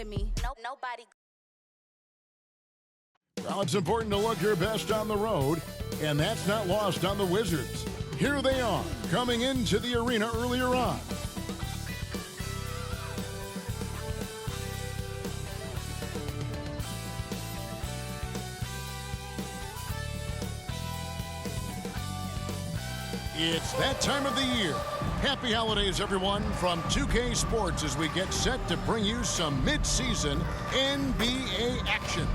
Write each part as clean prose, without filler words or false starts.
me. Nobody. Well, it's important to look your best on the road, and that's not lost on the Wizards. Here they are, coming into the arena earlier on. It's that time of the year. Happy holidays, everyone, from 2K Sports as we get set to bring you some mid-season NBA action.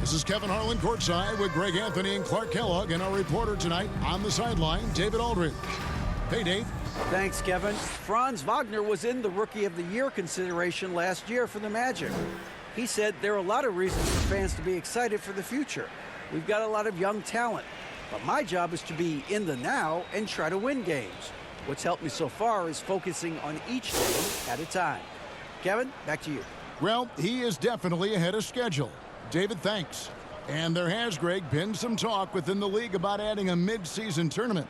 This is Kevin Harlan courtside with Greg Anthony and Clark Kellogg, and our reporter tonight on the sideline, David Aldridge. Hey, Dave. Thanks, Kevin. Franz Wagner was in the Rookie of the Year consideration last year for the Magic. He said there are a lot of reasons for fans to be excited for the future. We've got a lot of young talent, but my job is to be in the now and try to win games. What's helped me so far is focusing on each game at a time. Kevin, back to you. Well, he is definitely ahead of schedule. David, thanks. And there has, Greg, been some talk within the league about adding a mid-season tournament.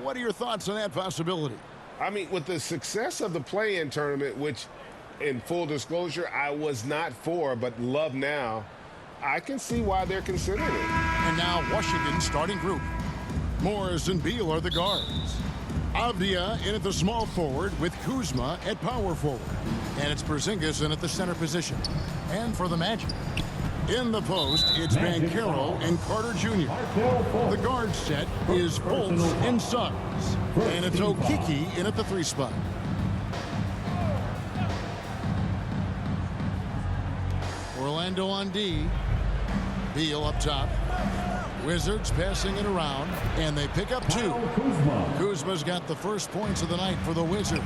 What are your thoughts on that possibility? I mean, with the success of the play-in tournament, which, in full disclosure, I was not for, but love now, I can see why they're considering it. And now Washington's starting group. Morris and Beal are the guards. Avdia in at the small forward with Kuzma at power forward. And it's Porzingis in at the center position. And for the Magic, in the post, it's Banchero and Carter Jr. The guard set is Fultz and Suggs. And it's Okeke in at the 3 spot. Orlando on D. Beal up top. Wizards passing it around, and they pick up 2. Kuzma's got the first points of the night for the Wizards.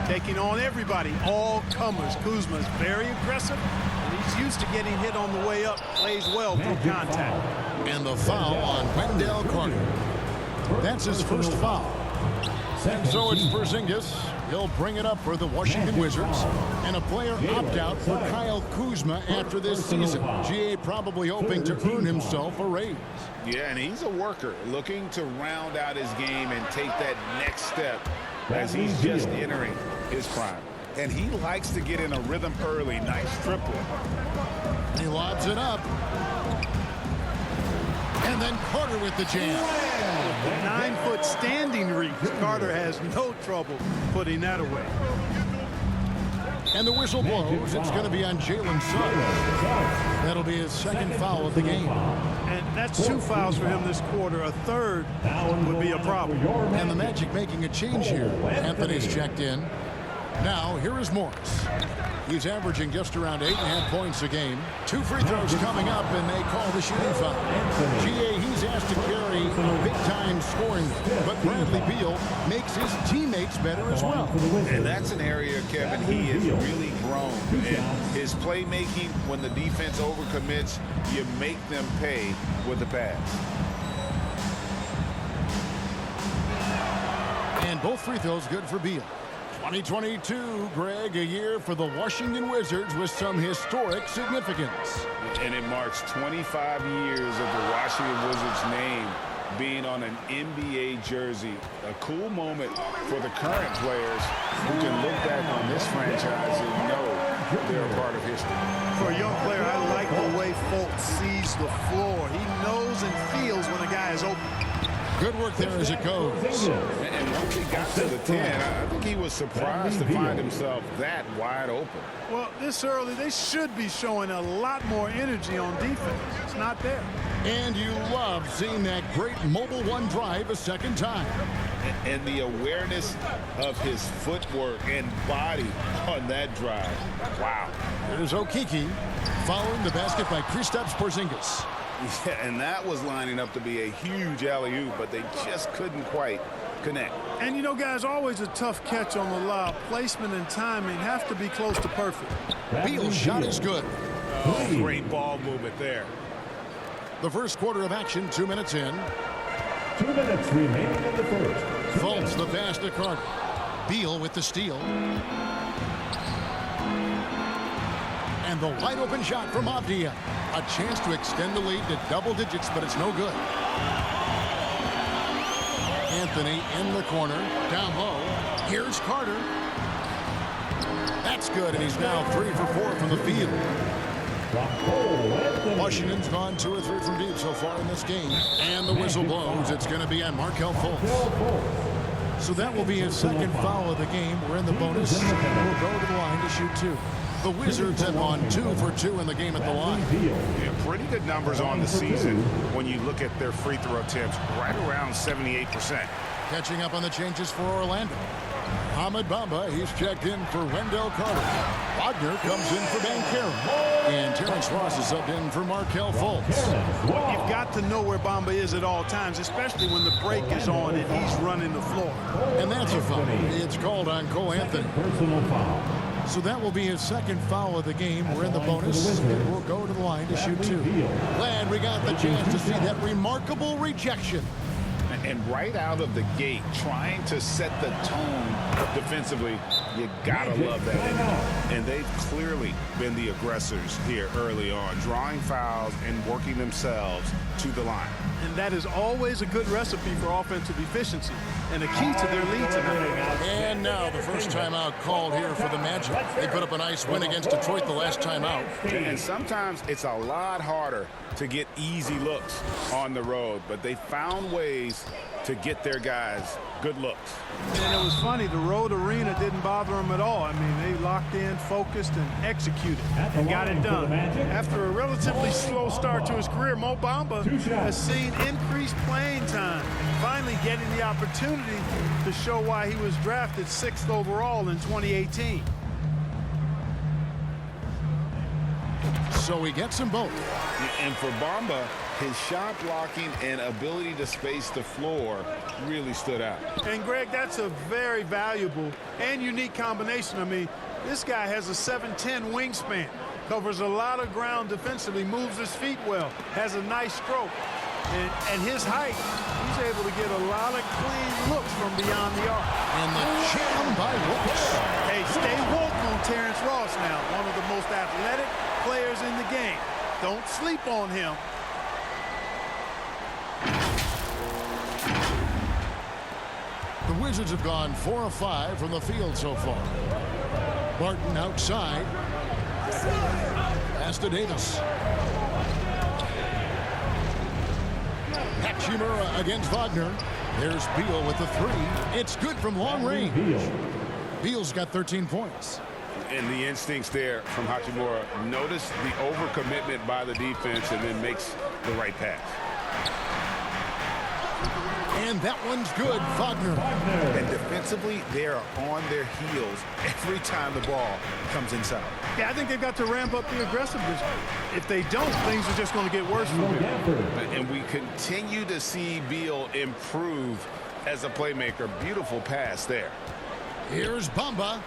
Taking on everybody, all comers. Kuzma's very aggressive, and he's used to getting hit on the way up. Plays well through contact. And the foul on Wendell Carter. That's his first foul. So it's Porzingis. He'll bring it up for the Washington Wizards. And a player opt-out for Kyle Kuzma after this season. GA probably hoping to earn himself a raise. Yeah, and he's a worker looking to round out his game and take that next step as he's just entering his prime. And he likes to get in a rhythm early. Nice triple. He lobs it up. And then Carter with the jam. The 9-foot standing reach. Carter has no trouble putting that away. And the whistle blows. It's going to be on Jalen Suggs. That'll be his second foul of the game. And that's 2 fouls for him this quarter. A third would be a problem. And the Magic making a change here. Anthony's checked in. Now, here is Morris. He's averaging just around 8.5 points a game. 2 free throws coming up, and they call the shooting foul. GA, he's asked to carry big-time scoring, but Bradley Beal makes his teammates better as well. And that's an area, Kevin, he has really grown. And his playmaking, when the defense overcommits, you make them pay with the pass. And both free throws good for Beal. 2022, Greg, a year for the Washington Wizards with some historic significance. And it marks 25 years of the Washington Wizards name being on an NBA jersey. A cool moment for the current players who can look back on this franchise and know they're a part of history. For a young player, I like the way Fultz sees the floor. He knows and feels when a guy is open. Good work there as it goes. And once he got to the 10, I think he was surprised to find himself that wide open. Well, this early, they should be showing a lot more energy on defense. It's not there. And you love seeing that great mobile one drive a second time. And the awareness of his footwork and body on that drive. Wow. There's Okeke following the basket by Kristaps Porzingis. Yeah, and that was lining up to be a huge alley-oop, but they just couldn't quite connect. And, you know, guys, always a tough catch on the lob. Placement and timing have to be close to perfect. Beal's shot is good. Oh, great ball movement there. The first quarter of action, 2 minutes in. 2 minutes remaining in the first. Fultz the pass to Carter. Beal with the steal. And the wide open shot from Avdia. A chance to extend the lead to double digits, but it's no good. Anthony in the corner, down low. Here's Carter. That's That's good, and he's now 3 for 4 from the field. Washington's gone 2 or 3 from deep so far in this game. And the whistle blows. It's going to be on Markelle Fultz. So that will be his second foul of the game. We're in the bonus. We'll go to the line to shoot 2. The Wizards have gone 2 for 2 in the game at the line. Yeah, pretty good numbers on the season when you look at their free throw attempts, right around 78%. Catching up on the changes for Orlando. Ahmed Bamba, he's checked in for Wendell Carter. Wagner comes in for Banchero. And Terrence Ross is up in for Markelle Fultz. You've got to know where Bamba is at all times, especially when the break is on and he's running the floor. And that's a foul. It's called on Cole Anthony. Personal foul. So that will be his second foul of the game. We're in the bonus, and we'll go to the line to shoot 2. Glad we got the chance to see that remarkable rejection. And right out of the gate, trying to set the tone defensively, you gotta love that energy. And they've clearly been the aggressors here early on, drawing fouls and working themselves to the line. And that is always a good recipe for offensive efficiency and a key to their lead tonight. And now the first timeout called here for the Magic. They put up a nice win against Detroit the last time out. And sometimes it's a lot harder to get easy looks on the road, but they found ways to get their guys good looks. And it was funny, the road arena didn't bother them at all. I mean, they locked in, focused, and executed, and got it done. After a relatively slow start to his career, Mo Bamba has seen increased playing time, finally getting the opportunity to show why he was drafted 6th overall in 2018. So he gets them both. And for Bamba, his shot blocking and ability to space the floor really stood out. And Greg, that's a very valuable and unique combination. I mean, this guy has a 7'10" wingspan, covers a lot of ground defensively, moves his feet well, has a nice stroke. And his height, he's able to get a lot of clean looks from beyond the arc. And the jam by Wilkes. Hey, stay woke on Terrence Ross now, one of the most athletic players in the game. Don't sleep on him. The Wizards have gone 4 of 5 from the field so far. Barton outside. Pass to Davis. Hachimura against Wagner. There's Beal with the 3. It's good from long range. Beal's got 13 points. And the instincts there from Hachimura. Notice the overcommitment by the defense and then makes the right pass. And that one's good, Wagner. And defensively, they are on their heels every time the ball comes inside. Yeah, I think they've got to ramp up the aggressiveness. If they don't, things are just going to get worse from here. And we continue to see Beal improve as a playmaker. Beautiful pass there. Here's Bamba.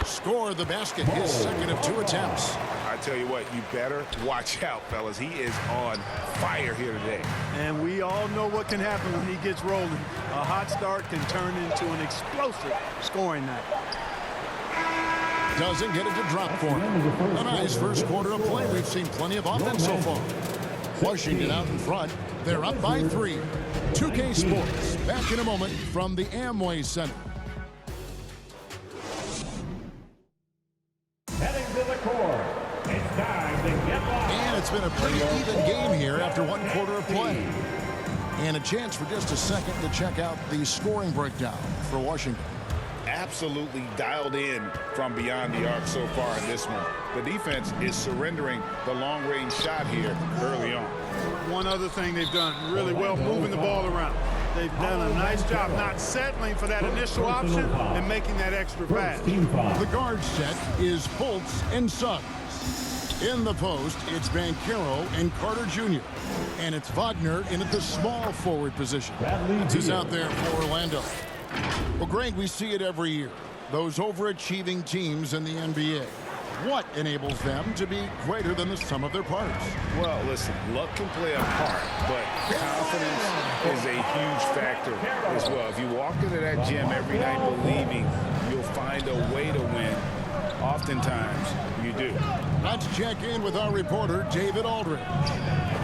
Score the basket, his second of 2 attempts. I tell you what, you better watch out, fellas. He is on fire here today. And we all know what can happen when he gets rolling. A hot start can turn into an explosive scoring night. Doesn't get it to drop for him. A nice first quarter of play. We've seen plenty of offense so far. Washington out in front. They're up by 3. 2K Sports. Back in a moment from the Amway Center. Heading to the court. It's time to get lost. And it's been a pretty even game here after 1 quarter of play. And a chance for just a second to check out the scoring breakdown for Washington. Absolutely dialed in from beyond the arc so far in this one. The defense is surrendering the long-range shot here early on. One other thing they've done really well, moving the ball around. They've done a nice job not settling for that initial option and making that extra pass. The guard set is Fultz and Suggs. In the post, it's Banchero and Carter Jr. And it's Wagner in at the small forward position. Who's out there for Orlando. Well, Greg, we see it every year. Those overachieving teams in the NBA. What enables them to be greater than the sum of their parts? Well, listen, luck can play a part, but confidence is a huge factor as well. If you walk into that gym every night believing you'll find a way to win, Oftentimes, you do. Let's check in with our reporter, David Aldridge.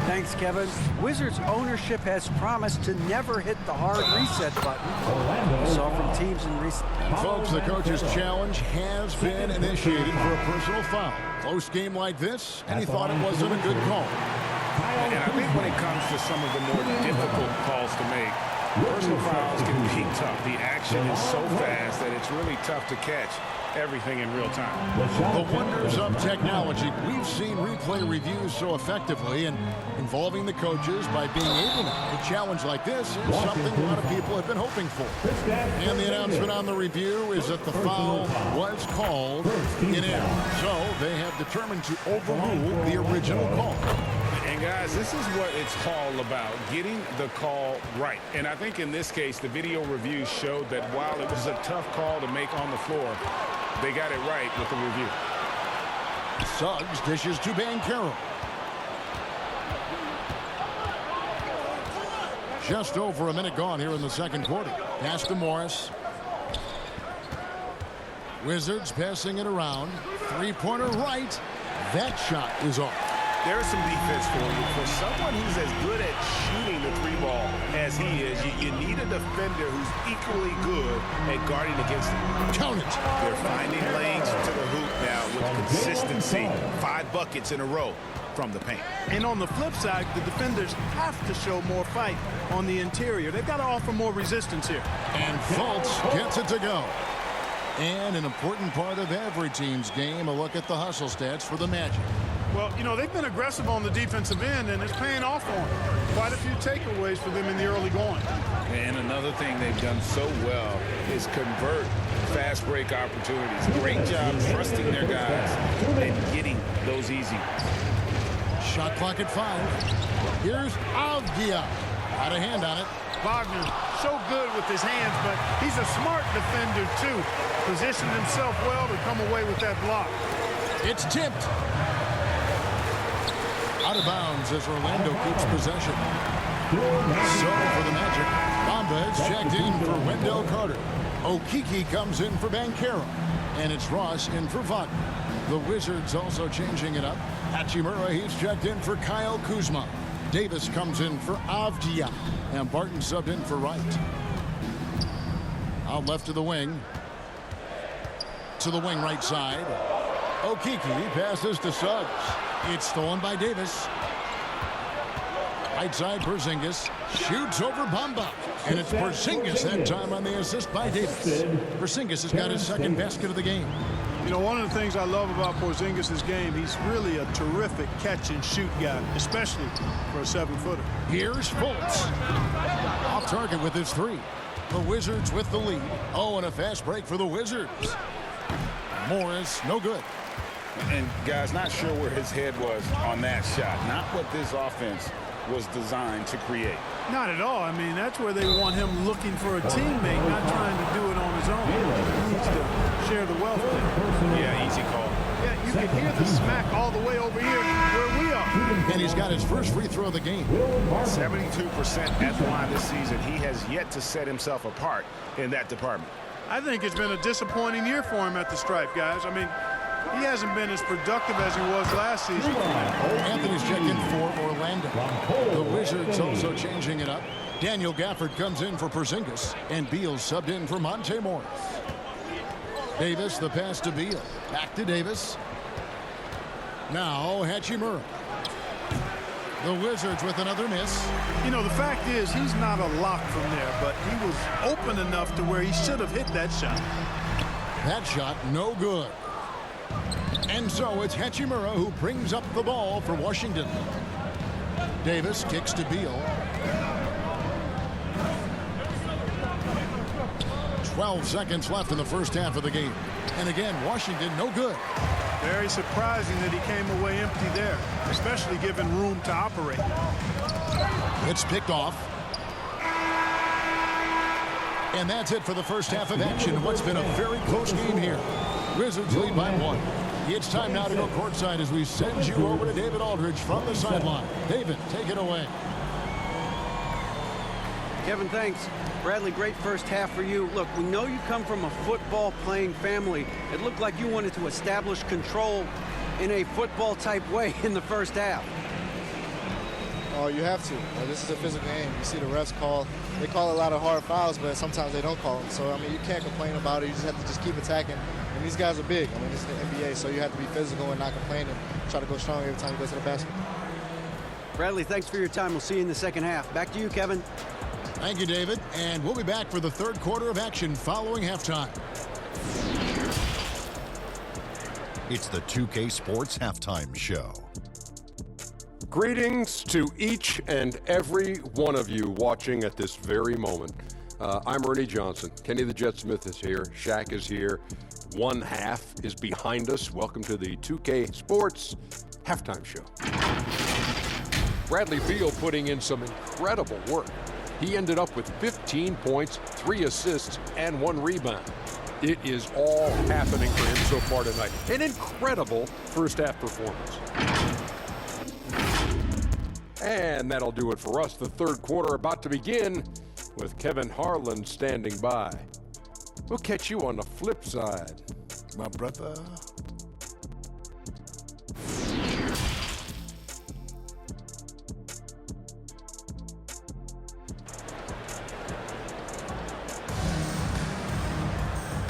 Thanks, Kevin. Wizards ownership has promised to never hit the hard reset button. We saw from teams in recent... And folks, the coach's challenge has been initiated for a personal foul. Close game like this, and he thought it wasn't a good call. And I think when it comes to some of the more difficult calls to make, personal fouls can be tough. The action is so fast that it's really tough to catch everything in real time. The wonders of technology. We've seen replay reviews so effectively, and involving the coaches by being able to have a challenge like this is something a lot of people have been hoping for. And the announcement on the review is that the foul was called in error. So they have determined to overrule the original call. And guys, this is what it's all about, getting the call right. And I think in this case, the video review showed that while it was a tough call to make on the floor, they got it right with the review. Suggs dishes to Banchero. Just over a minute gone here in the second quarter. Pass to Morris. Wizards passing it around. Three-pointer right. That shot is off. There's some defense for you. For someone who's as good at shooting the three ball as he is, you need a defender who's equally good at guarding against him. Count it. They're finding lanes to the hoop now with consistency. 5 buckets in a row from the paint. And on the flip side, the defenders have to show more fight on the interior. They've got to offer more resistance here. And Fultz gets it to go. And an important part of every team's game, a look at the hustle stats for the Magic. Well, you know, they've been aggressive on the defensive end, and it's paying off for them. Quite a few takeaways for them in the early going. And another thing they've done so well is convert fast break opportunities. Great job trusting their guys and getting those easy. Shot clock at 5. Here's Avdia. Got a hand on it. Wagner, so good with his hands, but he's a smart defender, too. Positioned himself well to come away with that block. It's tipped. Out of bounds as Orlando keeps possession. So for the Magic, Bamba is checked in for Wendell Carter. Okiki comes in for Banchero. And it's Ross in for Wagner. The Wizards also changing it up. Hachimura, he's checked in for Kyle Kuzma. Davis comes in for Avdia. And Barton subbed in for Wright. Out left to the wing. To the wing right side. Okiki passes to Suggs. It's stolen by Davis. Right side, Porzingis shoots over Bamba. And it's Porzingis that time on the assist by Davis. Porzingis has got his second basket of the game. You know, one of the things I love about Porzingis' game, he's really a terrific catch-and-shoot guy, especially for a 7-footer. Here's Fultz. Off target with his 3. The Wizards with the lead. Oh, and a fast break for the Wizards. Morris, no good. And guys, not sure where his head was on that shot. Not what this offense was designed to create. Not at all. I mean, that's where they want him looking for a teammate, not trying to do it on his own. He needs to share the wealth there. Yeah, easy call. Yeah, you can hear the smack all the way over here where we are. And he's got his first free throw of the game. 72% at the line this season. He has yet to set himself apart in that department. I think it's been a disappointing year for him at the stripe, guys. I mean, he hasn't been as productive as he was last season. Anthony's checked in for Orlando. The Wizards also changing it up. Daniel Gafford comes in for Porzingis. And Beal subbed in for Monte Morris. Davis, the pass to Beal. Back to Davis. Now Hachimura. The Wizards with another miss. You know, the fact is he's not a lock from there, but he was open enough to where he should have hit that shot. That shot no good. And so it's Hachimura who brings up the ball for Washington. Davis kicks to Beal. 12 seconds left in the first half of the game. And again, Washington no good. Very surprising that he came away empty there, especially given room to operate. It's picked off. And that's it for the first half of action. What's been a very close game here. Wizards lead by 1. It's time now to go courtside as we send you over to David Aldridge from the sideline. David, take it away. Kevin, thanks. Bradley, great first half for you. Look, we know you come from a football-playing family. It looked like you wanted to establish control in a football-type way in the first half. Oh, you have to. This is a physical game. You see the refs they call a lot of hard fouls, but sometimes they don't call them. So, I mean, you can't complain about it. You just have to just keep attacking. And these guys are big. I mean, this is the NBA, so you have to be physical and not complain and try to go strong every time you go to the basket. Bradley, thanks for your time. We'll see you in the second half. Back to you, Kevin. Thank you, David. And we'll be back for the third quarter of action following halftime. It's the 2K Sports Halftime Show. Greetings to each and every one of you watching at this very moment. I'm Ernie Johnson. Kenny the Jet Smith is here. Shaq is here. One half is behind us. Welcome to the 2K Sports Halftime Show. Bradley Beal putting in some incredible work. He ended up with 15 points, 3 assists, and 1 rebound. It is all happening for him so far tonight. An incredible first half performance. And that'll do it for us. The third quarter about to begin with Kevin Harlan standing by. We'll catch you on the flip side, my brother.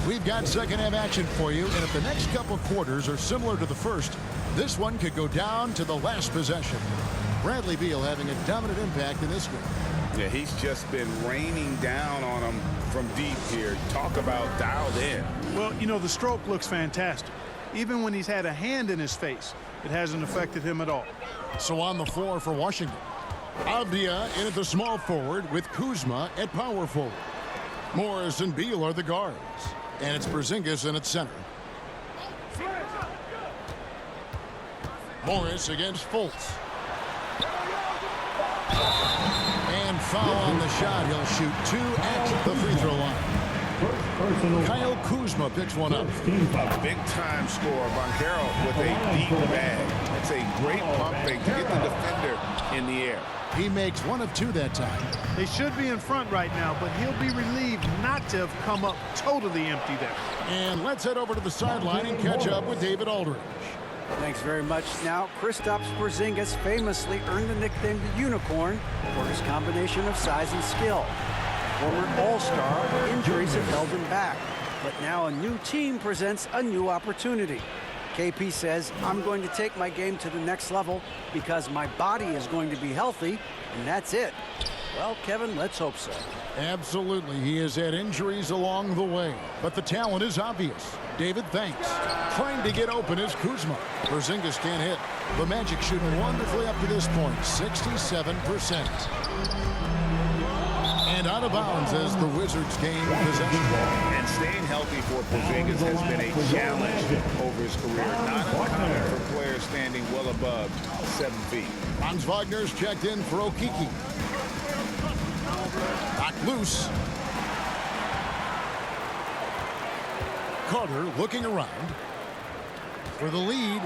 We've got second half action for you, and if the next couple quarters are similar to the first, this one could go down to the last possession. Bradley Beal having a dominant impact in this game. Yeah, he's just been raining down on him from deep here. Talk about dialed in. Well, you know, the stroke looks fantastic. Even when he's had a hand in his face, it hasn't affected him at all. So on the floor for Washington, Avdia in at the small forward with Kuzma at power forward. Morris and Beal are the guards. And it's Porzingis in at center. Morris against Fultz. And foul on the shot. He'll shoot 2 at the free throw line. Kyle Kuzma picks one up. A big-time score. Banchero with a deep bag. That's a great pump fake to get the defender in the air. He makes 1 of 2 that time. They should be in front right now, but he'll be relieved not to have come up totally empty there. And let's head over to the sideline and catch up with David Aldridge. Thanks very much. Now, Kristaps Porzingis famously earned the nickname the Unicorn for his combination of size and skill. Former All-Star, injuries have held him back. But now a new team presents a new opportunity. KP says, I'm going to take my game to the next level because my body is going to be healthy, and that's it. Well, Kevin, let's hope so. Absolutely. He has had injuries along the way, but the talent is obvious. David, thanks. Trying to get open is Kuzma. Porzingis can't hit. The Magic shooting wonderfully up to this point, 67%. And out of bounds as the Wizards gain possession. And staying healthy for Porzingis has been a challenge over his career. Not uncommon for players standing well above 7 feet. Franz Wagner's checked in for Okiki. Back loose. Carter looking around for the lead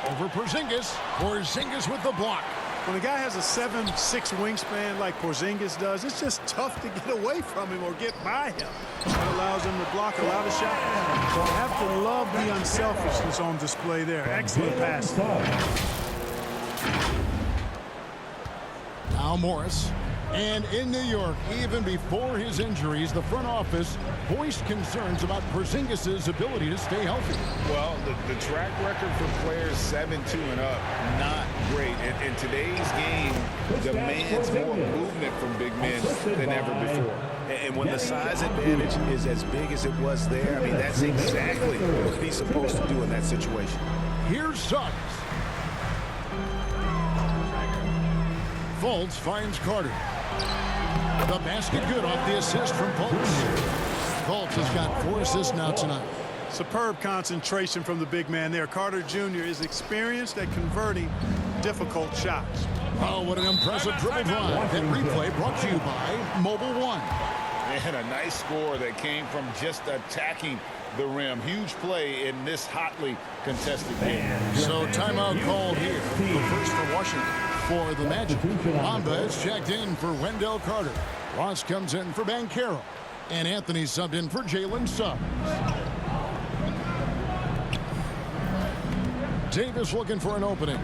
over Porzingis. Porzingis with the block. When a guy has a 7'6" wingspan like Porzingis does, it's just tough to get away from him or get by him. That allows him to block a lot of shots. You have to love the unselfishness on display there. Excellent pass. Now Morris. And in New York, even before his injuries, the front office voiced concerns about Porzingis' ability to stay healthy. Well, the track record for players 7'2" and up, not great. And today's game demands more movement from big men than ever before. And when the size advantage is as big as it was there, I mean, that's exactly what he's supposed to do in that situation. Here's Suggs. Fultz finds Carter. The basket good off the assist from Fultz. Fultz has got 4 assists now tonight. Superb concentration from the big man there. Carter Jr. is experienced at converting difficult shots. Oh, what an impressive dribble drive. That replay brought to you by Mobile One. And a nice score that came from just attacking the rim. Huge play in this hotly contested game. So timeout called here. The first for Washington. For the Magic, Bamba is checked in for Wendell Carter. Ross comes in for Banchero. And Anthony subbed in for Jalen Suggs. Davis looking for an opening.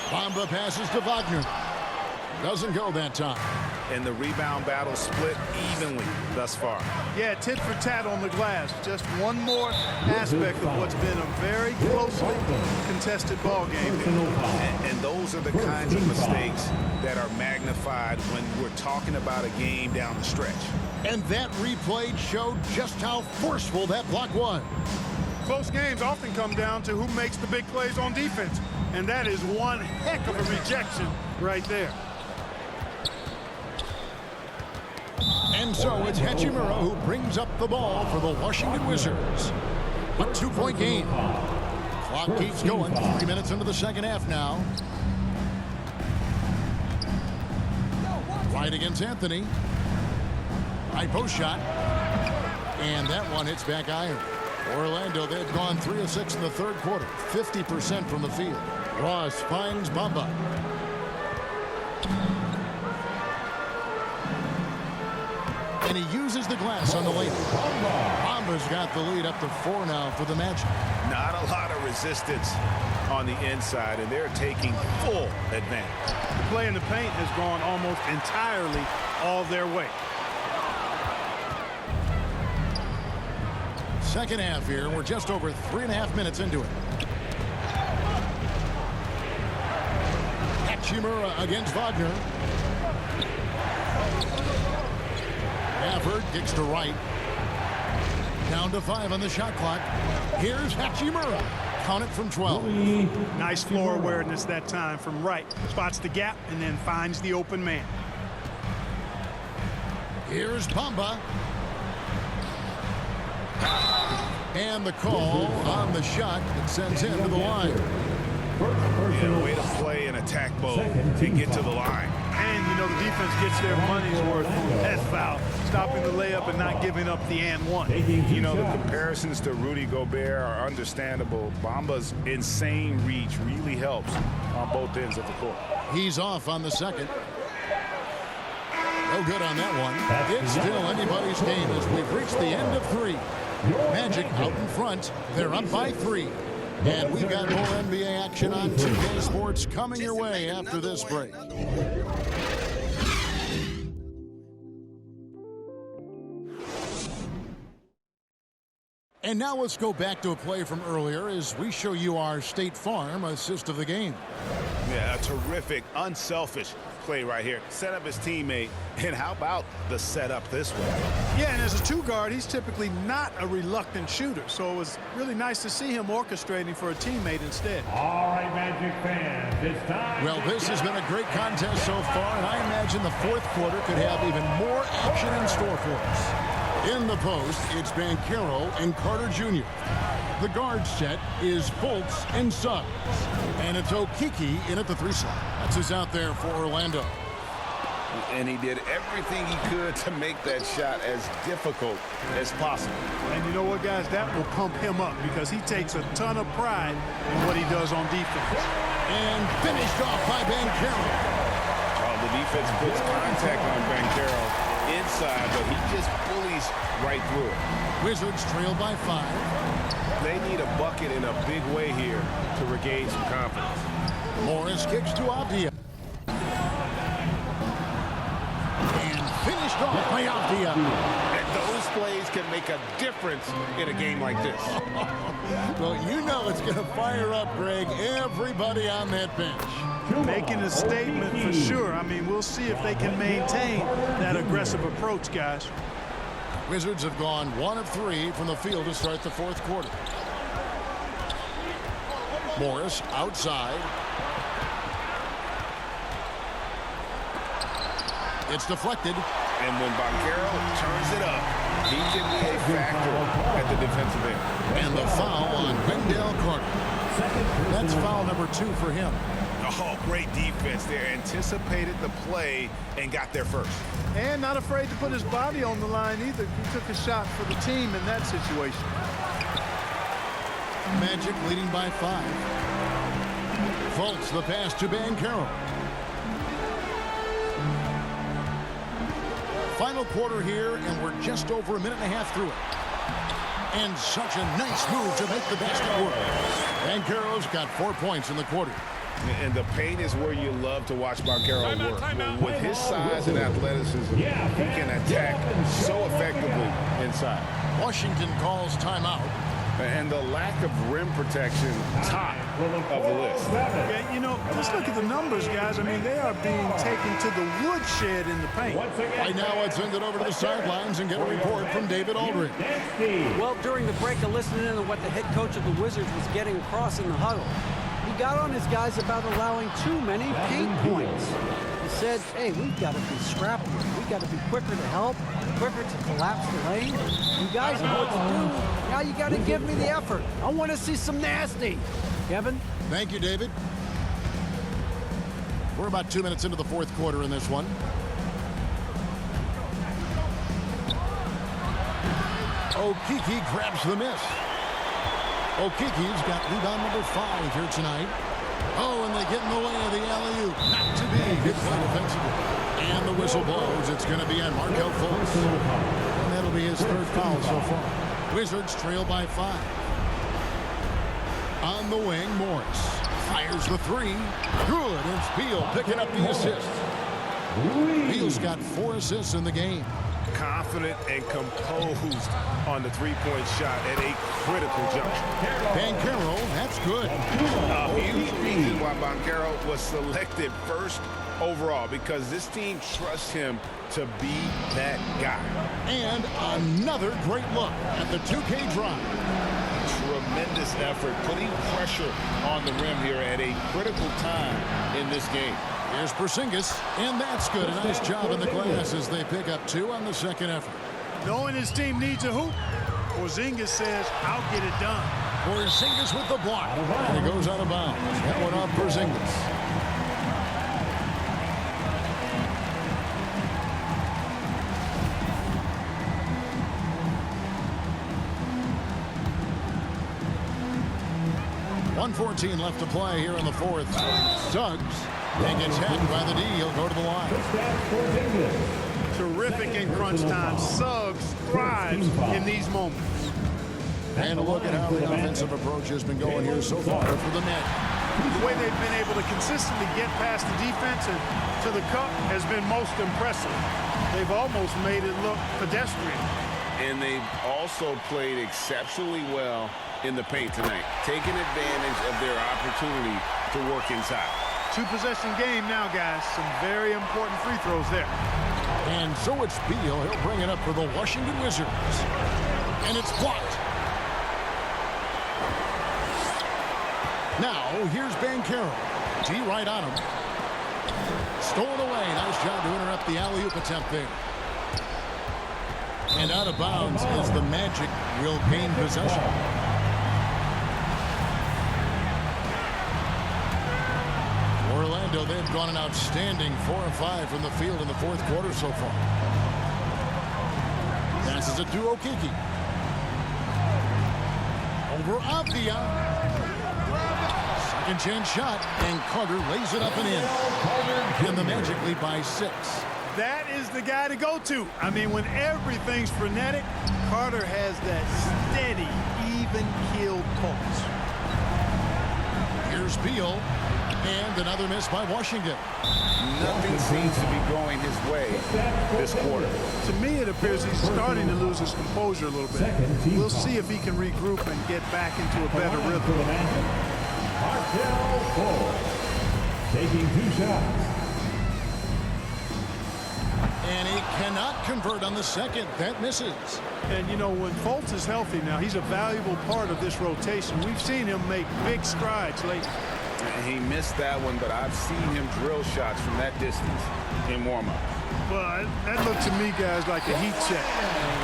Bamba passes to Wagner. Doesn't go that time. And the rebound battle split evenly thus far. Yeah, tit for tat on the glass. Just one more aspect of what's been a very closely contested ball game. And those are the kinds of mistakes that are magnified when we're talking about a game down the stretch. And that replay showed just how forceful that block was. Close games often come down to who makes the big plays on defense. And that is one heck of a rejection right there. And so it's Hachimura who brings up the ball for the Washington Wizards. A 2-point game. Clock keeps going. 3 minutes into the second half now. Right against Anthony. High post shot. And that one hits back iron. Orlando, they've gone 3 of 6 in the third quarter. 50% from the field. Ross finds Bamba. And he uses the glass on the layup. Bamba's got the lead up to 4 now for the Magic. Not a lot of resistance on the inside, and they're taking full advantage. The play in the paint has gone almost entirely all their way. Second half here. We're just over 3.5 minutes into it. Hachimura against Wagner. Gafford kicks to right. Down to 5 on the shot clock. Here's Hachimura. Count it from 12. Nice floor awareness that time from right. Spots the gap and then finds the open man. Here's Bamba. And the call on the shot that sends him to the line. Yeah, way to play and attack mode to get to the line. And, you know, the defense gets their money's worth on that foul, stopping the layup and not giving up the and one. You know, the comparisons to Rudy Gobert are understandable. Bamba's insane reach really helps on both ends of the court. He's off on the second. No good on that one. It's still anybody's game as we've reached the end of 3. Magic out in front. They're up by 3. And we've got more NBA action on 2K Sports coming your way after this break. And now let's go back to a play from earlier as we show you our State Farm assist of the game. Yeah, a terrific, unselfish play right here. Set up his teammate, and how about the setup this way? Yeah, and as a 2-guard, he's typically not a reluctant shooter, so it was really nice to see him orchestrating for a teammate instead. All right, Magic fans, it's time. Well, this has been a great contest so far, and I imagine the fourth quarter could have even more action in store for us. In the post, it's Banchero and Carter Jr. The guard set is Fultz and Suggs. And it's Okiki in at the 3 slot. That's who's out there for Orlando. And he did everything he could to make that shot as difficult as possible. And you know what, guys? That will pump him up because he takes a ton of pride in what he does on defense. And finished off by Banchero. The defense puts contact on Banchero inside, but he just bullies right through it. Wizards trail by 5. They need a bucket in a big way here to regain some confidence. Morris kicks to Avdia. And finished off by Avdia. And those plays can make a difference in a game like this. Well, you know it's going to fire up, Greg, everybody on that bench. Making a statement for sure. I mean, we'll see if they can maintain that aggressive approach, guys. Wizards have gone 1 of 3 from the field to start the fourth quarter. Morris outside. It's deflected. And when Banchero turns it up, he can be a factor at the defensive end. And the foul on Wendell Carter. That's foul number 2 for him. Oh, great defense there. Anticipated the play and got there first. And not afraid to put his body on the line either. He took a shot for the team in that situation. Magic leading by 5. Fultz the pass to Banchero. Final quarter here, and we're just over a minute and a half through it. And such a nice move to make the basket work. Banchero's got 4 points in the quarter. And the paint is where you love to watch Banchero work. With his size and athleticism, he can attack so effectively inside. Washington calls timeout. And the lack of rim protection, top of the list. Yeah, you know, just look at the numbers, guys. I mean, they are being taken to the woodshed in the paint. Right now, let's send it over to the sidelines and get a report from David Aldridge. Well, during the break, I listened in to what the head coach of the Wizards was getting across in the huddle. He got on his guys about allowing too many paint points. He said, hey, we've got to be scrappier. We've got to be quicker to help, quicker to collapse the lane. You guys know what to do. Now you got to give me the effort. I want to see some nasty. Kevin? Thank you, David. We're about 2 minutes into the fourth quarter in this one. Okeke grabs the miss. Okeke's got rebound number 5 here tonight. Oh, and they get in the way of the alley-oop. Not to be. Good play defensively. And the whistle blows. It's going to be on Markelle Fultz. And that'll be his 3rd foul so far. Wizards trail by 5. On the wing, Morris fires the 3. Good. And it's Beal picking up the assist. Beal's got 4 assists in the game. Confident and composed on the three-point shot at a critical juncture. Banchero, that's good. A huge reason why Banchero was selected first overall, because this team trusts him to be that guy. And another great look at the 2K drive. Tremendous effort, putting pressure on the rim here at a critical time in this game. Here's Porzingis, and that's good. A nice job in the glass as they pick up 2 on the second effort. Knowing his team needs a hoop, Porzingis says, I'll get it done. Porzingis with the block. And he goes out of bounds. That one off Porzingis. .114 left to play here in the fourth. Suggs. And gets hit by the D. He'll go to the line. Terrific in crunch time. Suggs thrives in these moments. And a look at how the offensive approach has been going here so far for the Nets. The way they've been able to consistently get past the defense and to the cup has been most impressive. They've almost made it look pedestrian. And they've also played exceptionally well in the paint tonight, taking advantage of their opportunity to work inside. 2-possession game now, guys. Some very important free throws there. And so it's Beal. He'll bring it up for the Washington Wizards. And it's blocked. Now, here's Banchero. D right on him. Stolen away. Nice job to interrupt the alley-oop attempt there. And out of bounds as the Magic will gain possession. Orlando, they've gone an outstanding 4 of 5 from the field in the fourth quarter so far. Passes it to Okeke. Over Avdia. Second chance shot, and Carter lays it up and in. And the Magic lead by 6. That is the guy to go to. I mean, when everything's frenetic, Carter has that steady, even-keeled pulse. Here's Beal. And another miss by Washington. Nothing seems to be going his way this quarter. To me, it appears he's starting to lose his composure a little bit. We'll see if he can regroup and get back into a better rhythm. Markelle Fultz taking 2 shots. And he cannot convert on the second. That misses. And, you know, when Fultz is healthy now, he's a valuable part of this rotation. We've seen him make big strides lately. He missed that one, but I've seen him drill shots from that distance in warm-up. Well, that looked to me, guys, like a heat check,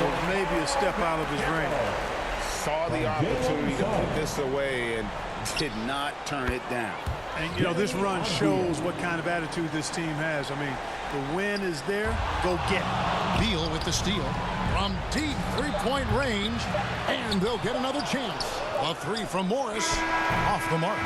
or maybe a step out of his range. Saw the opportunity to put this away and did not turn it down. And, you know, this run shows what kind of attitude this team has. I mean, the win is there. Go get it. Beal with the steal from deep three-point range, and they'll get another chance. A three from Morris off the mark.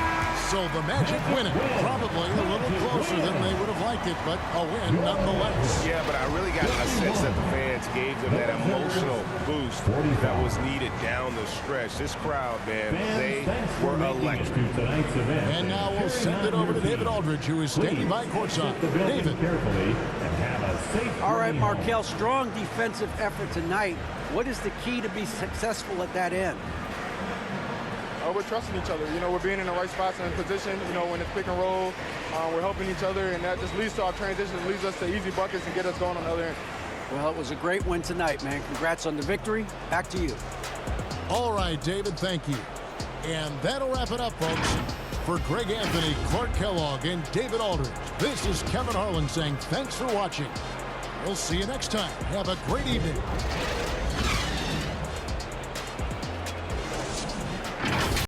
So the Magic win it. Probably a little closer than they would have liked it, but a win nonetheless. Yeah, but I really got a sense that the fans gave them that emotional boost that was needed down the stretch. This crowd, man, they were electric. And now we'll send it over to David Aldridge, who is standing by courtside. David. All right, Markel, strong defensive effort tonight. What is the key to be successful at that end? We're trusting each other. You know, we're being in the right spots and position. You know, when it's pick and roll, we're helping each other, and that just leads to our transitions, leads us to easy buckets and get us going on the other end. Well, it was a great win tonight, man. Congrats on the victory. Back to you. All right, David, thank you. And that'll wrap it up, folks. For Greg Anthony, Clark Kellogg, and David Aldridge, this is Kevin Harlan saying thanks for watching. We'll see you next time. Have a great evening.